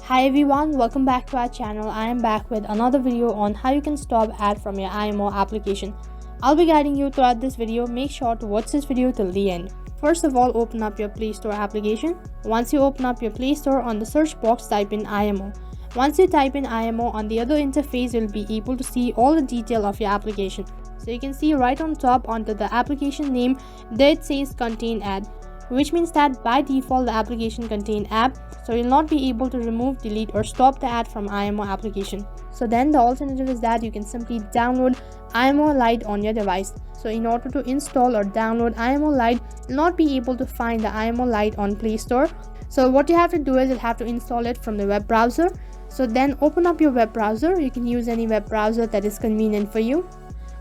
Hi everyone, welcome back to our channel. I am back with another video on how you can stop ad from your Imo application. I'll be guiding you throughout this video. Make sure to watch this video till the end. First of all, open up your Play Store application. Once you open up your Play Store, on the search box type in Imo. Once you type in Imo, on the other interface you'll be able to see all the detail of your application. So you can see right on top under the application name there it says contain ad, which means that by default the application contain app, so you'll not be able to remove, delete or stop the ad from Imo application. So then the alternative is that you can simply download Imo Lite on your device. So in order to install or download Imo Lite, you'll not be able to find the Imo Lite on Play Store. So what you have to do is you'll have to install it from the web browser. So then open up your web browser. You can use any web browser that is convenient for you.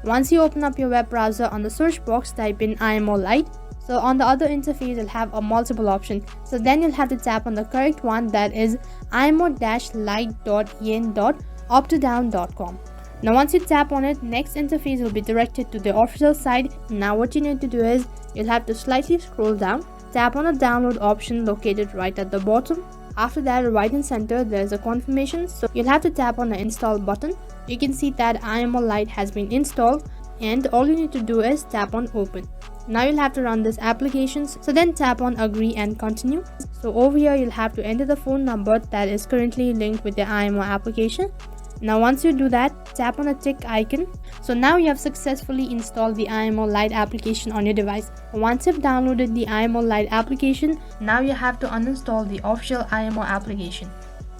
Once you open up your web browser, on the search box type in Imo Lite. So on the other interface you'll have a multiple option. So then you'll have to tap on the correct one, that is imo-lite.yen.optodown.com. Now once you tap on it, next interface will be directed to the official site. Now what you need to do is you'll have to slightly scroll down, tap on the download option located right at the bottom. After that, right in center there's a confirmation, so you'll have to tap on the install button. You can see that Imo Lite has been installed and all you need to do is tap on open. Now you'll have to run this application, so then tap on agree and continue. So over here you'll have to enter the phone number that is currently linked with the Imo application. Now once you do that, tap on the tick icon. So now you have successfully installed the Imo Lite application on your device. Once you've downloaded the Imo Lite application, now you have to uninstall the official Imo application.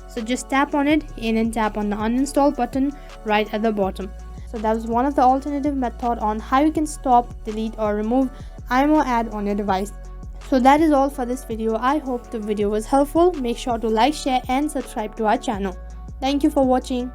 So just tap on it and then tap on the uninstall button right at the bottom. So that was one of the alternative method on how you can stop, delete or remove Imo ad on your device. So that is all for this video. I hope the video was helpful. Make sure to like, share and subscribe to our channel. Thank you for watching.